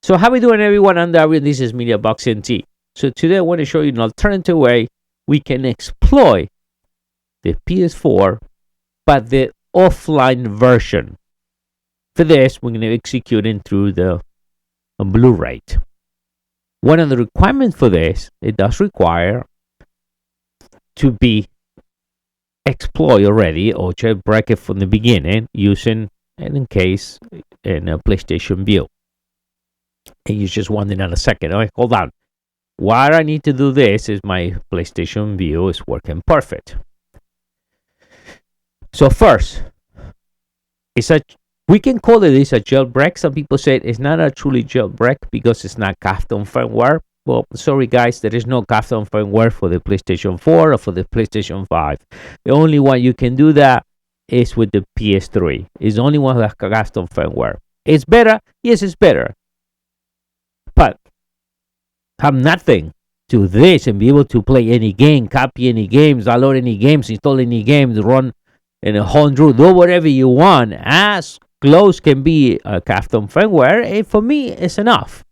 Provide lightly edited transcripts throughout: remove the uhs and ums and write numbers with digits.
So how we doing, everyone? I'm David. This is MediaBoxEnt. So today I want to show you an alternative way we can exploit the PS4, but the offline version. For this, we're going to execute it through the Blu-ray. One of the requirements for this, it does require to be exploit already or jailbreak it from the beginning using, and in case, in a PlayStation Vue. And you just wondering in a second, oh, hold on. Why I need to do this is my PlayStation Vue is working perfect. So first, we can call this a jailbreak. Some people say it's not a truly jailbreak because it's not custom firmware. Well, sorry guys, there is no custom firmware for the PlayStation 4 or for the PlayStation 5. The only one you can do that is with the PS3. It's the only one that has custom firmware. It's better? Yes, it's better. But have nothing to this and be able to play any game, copy any games, download any games, install any games, run in a hundred, do whatever you want, as close can be a custom firmware. And for me, it's enough.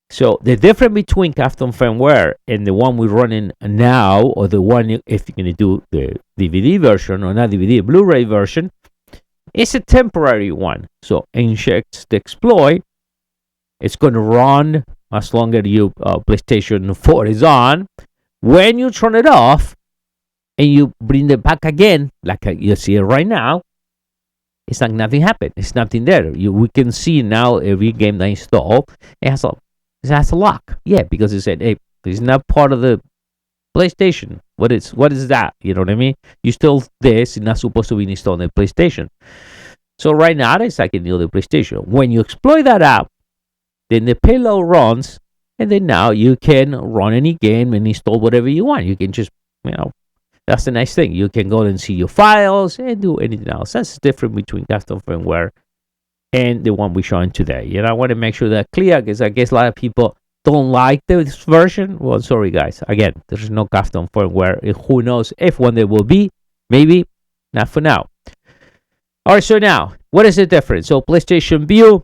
So the difference between custom firmware and the one we're running now, or the one if you're going to do the DVD version or not DVD, Blu-ray version, is a temporary one. So inject the exploit. It's going to run as long as your PlayStation 4 is on. When you turn it off and you bring it back again, like you see it right now, it's like nothing happened. It's nothing there. We can see now every game that I install, it has a lock. Yeah, because it said, hey, it's not part of the PlayStation. What is that? You know what I mean? You still this is not supposed to be installed on the PlayStation. So right now it's like in the other PlayStation. When you exploit that app, then the payload runs, and then now you can run any game and install whatever you want. You can just, that's the nice thing. You can go and see your files and do anything else. That's different between custom firmware and the one we're showing today. I want to make sure that's clear because I guess a lot of people don't like this version. Well, sorry guys. Again, there's no custom firmware. Who knows if one there will be? Maybe, not for now. All right, so now, what is the difference? So PlayStation Vue,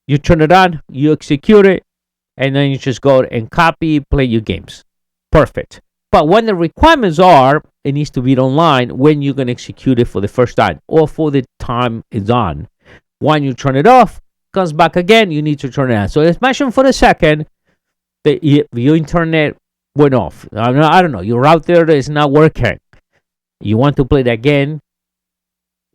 you turn it on, you execute it, and then you just go and copy, play your games. Perfect. But when the requirements are, it needs to be online when you're going to execute it for the first time or for the time it's on. When you turn it off, comes back again, you need to turn it on. So imagine for a second that your internet went off. I don't know, your router is not working. You want to play that game.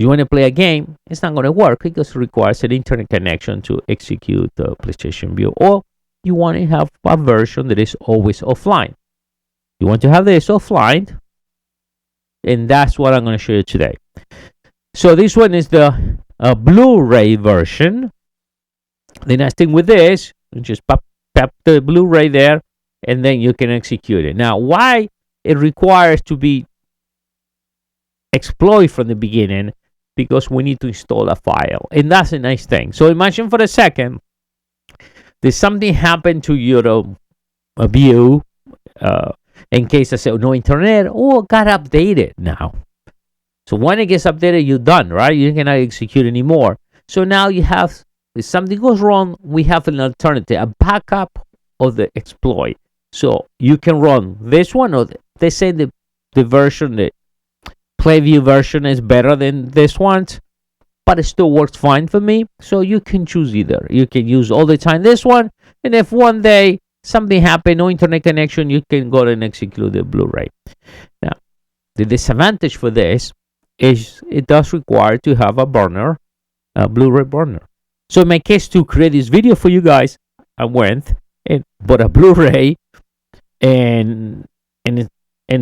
You want to play a game, it's not going to work because it requires an internet connection to execute the PlayStation Vue. Or you want to have a version that is always offline. You want to have this offline, and that's what I'm going to show you today. So this one is the Blu-ray version. The nice thing with this, you just pop the Blu-ray there, and then you can execute it. Now, why it requires to be exploit from the beginning? Because we need to install a file, and that's a nice thing. So imagine for a second there's something happened to your Vue, in case I said no internet, or got updated now. So when it gets updated, you're done, right? You cannot execute anymore. So now you have, if something goes wrong, we have an alternative, a backup of the exploit. So you can run this one, or they say the version that PlayView version is better than this one, but it still works fine for me. So you can choose either. You can use all the time this one, and if one day something happened, no internet connection, you can go and execute the Blu-ray. Now, the disadvantage for this is it does require to have a burner, a Blu-ray burner. So in my case, to create this video for you guys, I went and bought a Blu-ray and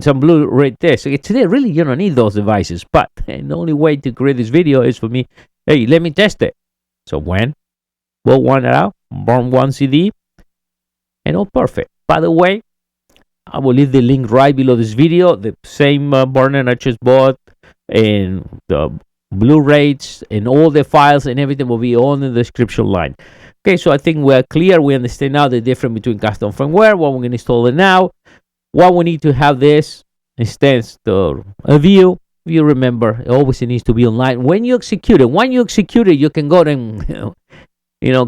some Blu-ray discs. Today, really, you don't need those devices. But the only way to create this video is for me, hey, let me test it. So pull one out, burn one CD, and all perfect. By the way, I will leave the link right below this video. The same burner I just bought, and the Blu-rays, and all the files and everything will be on the description line. Okay, so I think we're clear. We understand now the difference between custom firmware, what we're going to install it now. What we need to have this instance the Vue. You remember, it always needs to be online. When you execute it, you can go and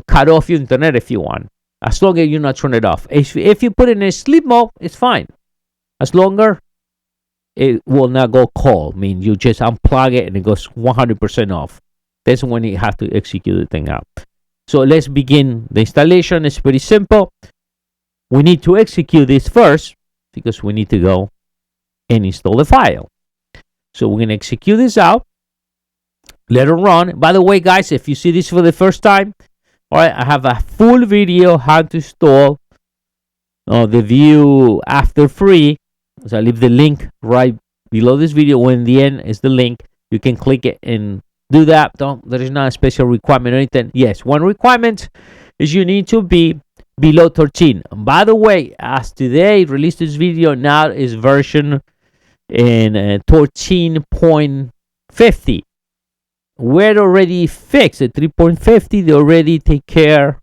cut off your internet if you want, as long as you not turn it off. If you put it in sleep mode, it's fine, as longer it will not go cold. I mean, you just unplug it and it goes 100% off. That's when you have to execute the thing out. So let's begin the installation. It's pretty simple. We need to execute this first because we need to go and install the file. So we're going to execute this out. Let it run. By the way, guys, if you see this for the first time, all right, I have a full video how to install the Vue After free. So I leave the link right below this video. When the end is the link, you can click it and do that. There is not a special requirement or anything. Yes, one requirement is you need to be below 13. And by the way, as today released this video, now is version in 13.50. We're already fixed at 3.50. They already take care.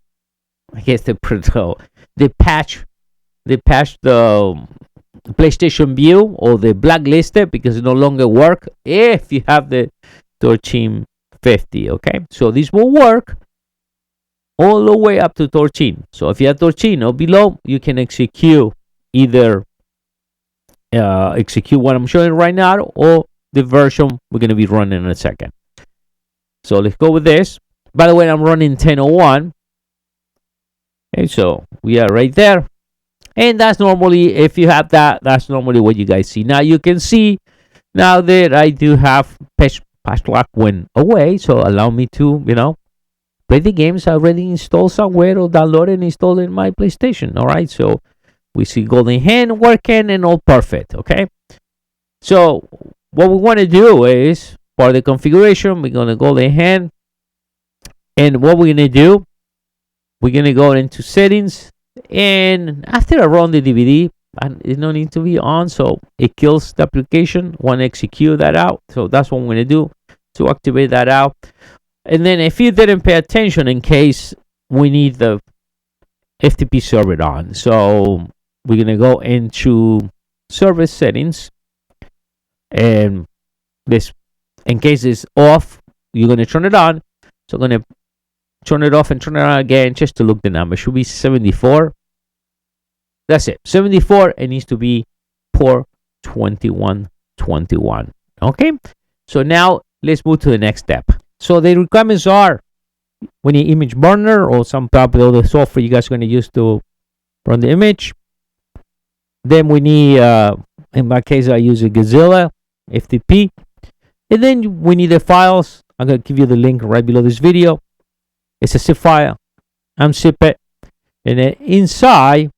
I guess they patch the PlayStation Vue, or they blacklisted because it no longer work if you have the 13.50. Okay, so this will work all the way up to 13. So if you have 13 or below, you can execute either execute what I'm showing right now, or the version we're going to be running in a second. So let's go with this. By the way, I'm running 10.01. Okay, so we are right there. And that's normally, if you have that, that's normally what you guys see. Now you can see now that I do have patch lock went away. So allow me to, play the games I already installed somewhere or download and install in my PlayStation. All right. So we see GoldHEN working and all perfect. Okay. So what we want to do is, for the configuration, we're going to GoldHEN. And what we're going to do, we're going to go into settings. And after I run the DVD, and it no need to be on, so it kills the application. Want to execute that out. So that's what I'm going to do to activate that out. And then if you didn't pay attention, in case we need the FTP server on, so we're going to go into service settings, and this, in case it's off, you're going to turn it on. So I'm going to turn it off and turn it on again just to look the number. It should be 74. That's it. 74. It needs to be port 2121. Okay. So now let's move to the next step. So the requirements are, we need image burner or some probably other software you guys are going to use to run the image. Then we need, in my case, I use a Gazilla FTP. And then we need the files. I'm going to give you the link right below this video. It's a zip file. Unzip it. And then inside,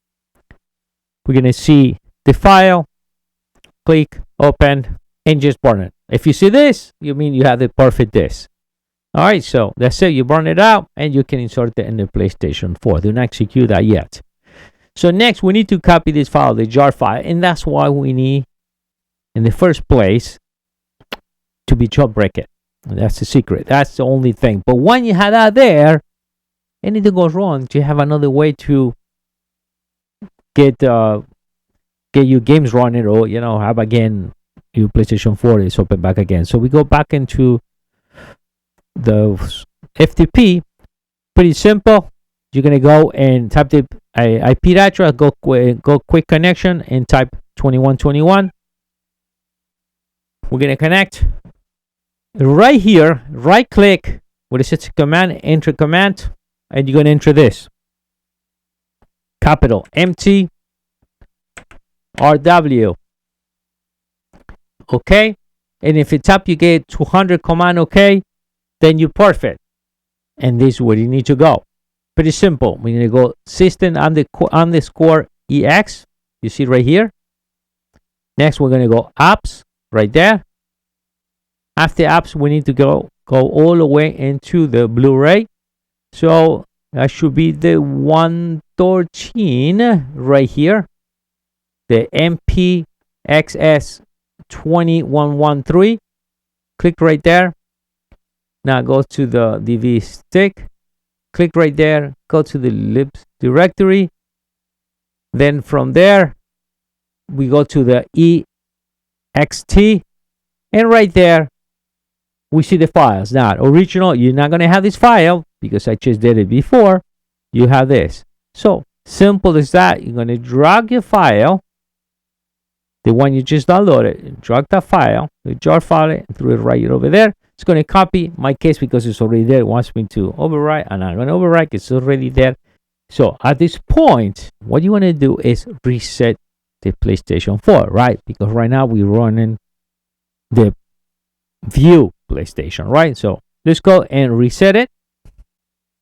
we're going to see the file. Click, open, and just burn it. If you see this, you mean you have the perfect disk. All right, so that's it. You burn it out, and you can insert it in the PlayStation 4. Do not execute that yet. So next, we need to copy this file, the jar file. And that's why we need, in the first place, to be jailbreak it. That's the secret. That's the only thing. But when you have that there, anything goes wrong, you have another way to get your games running, or have again your PlayStation 4 is open back again. So we go back into the FTP. Pretty simple. You're gonna go and type the IP address. Go quick connection and type 2121. We're gonna connect. Right here, right click where it says command, enter command, and you're going to enter this. Capital MT RW. Okay. And if it's up, you get 200 command OK, then you're perfect. And this is where you need to go. Pretty simple. We're going to go system underscore EX. You see right here. Next, we're going to go apps right there. After apps, we need to go all the way into the Blu-ray. So that should be the 113 right here. The MPXS 2113. Click right there. Now go to the DV stick. Click right there. Go to the libs directory. Then from there, we go to the EXT. And right there, we see the files. Now, original, you're not going to have this file because I just did it before, you have this. So simple as that. You're going to drag your file, the one you just downloaded, drag that file, the jar file, and throw it right over there. It's going to copy. My case, because it's already there, it wants me to overwrite, and I'm going to overwrite. It's already there. So at this point, what you want to do is reset the PlayStation 4, right? Because right now we're running the Vue PlayStation, right? So let's go and reset it.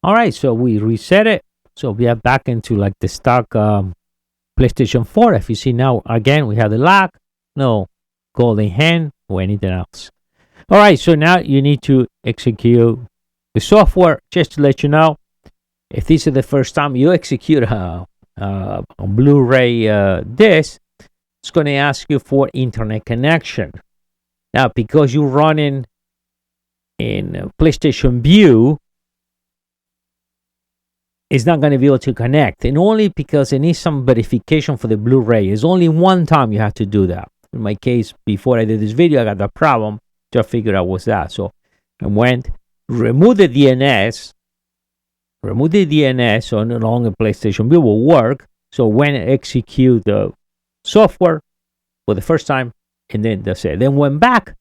All right, so we reset it. So we are back into like the stock PlayStation 4. If you see now, again, we have the lock, no GoldHEN or anything else. All right, so now you need to execute the software. Just to let you know, if this is the first time you execute a Blu-ray disc, it's going to ask you for internet connection. Now, because you're running in PlayStation Vue, it's not going to be able to connect, and only because it needs some verification for the Blu-ray. It's only one time you have to do that. In my case, before I did this video, I got that problem. Just figured out what's that. So I went, remove the DNS, so no longer PlayStation Vue will work. So when I execute the software for the first time, and then that's it. Then went back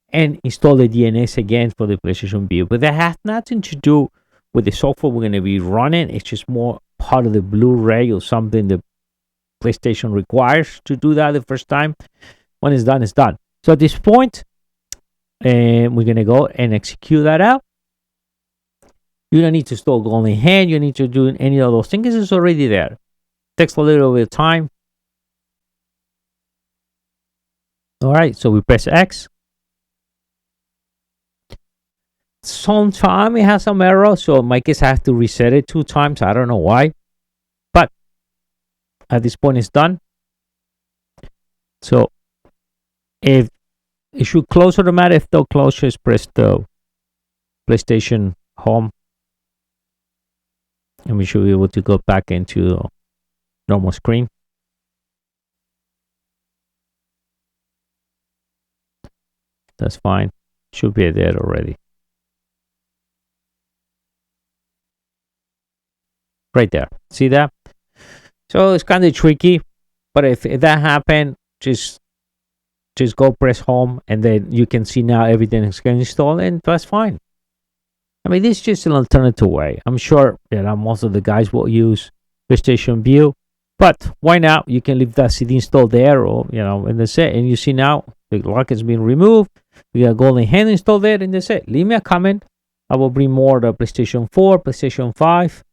and installed the DNS again for the PlayStation Vue. But that has nothing to do with the software we're going to be running. It's just more part of the Blu-ray or something the PlayStation requires to do that the first time. When it's done, it's done. So at this point, we're going to go and execute that out. You don't need to install GoldHEN. You don't need to do any of those things. It's already there. Takes a little bit of time. All right, so we press X. Sometimes it has some error, so in my case I have to reset it 2 times. I don't know why, but at this point it's done. So if it should close automatically, if don't close, just press the PlayStation Home, and we should be able to go back into normal screen. That's fine. Should be there already. Right there. See that? So it's kind of tricky, but if that happened, just go press home, and then you can see now everything is getting installed, and that's fine. I mean, this is just an alternative way. I'm sure most of the guys will use PlayStation Vue, but why not? You can leave that CD installed there, or in the set, and you see now the lock has been removed. We got GoldHEN installed there in the set. Leave me a comment. I will bring more to PlayStation 4, PlayStation 5.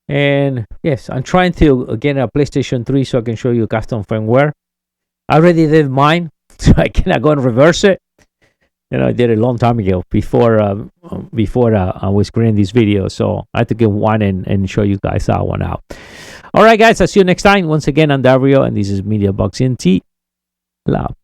And yes, I'm trying to get a PlayStation 3 so I can show you custom firmware. I already did mine, so I cannot go and reverse it. I did it a long time ago before I was creating this video. So I had to get one and show you guys that one out. All right, guys, I'll see you next time. Once again, I'm Dario, and this is MediaBoxEnt Lab.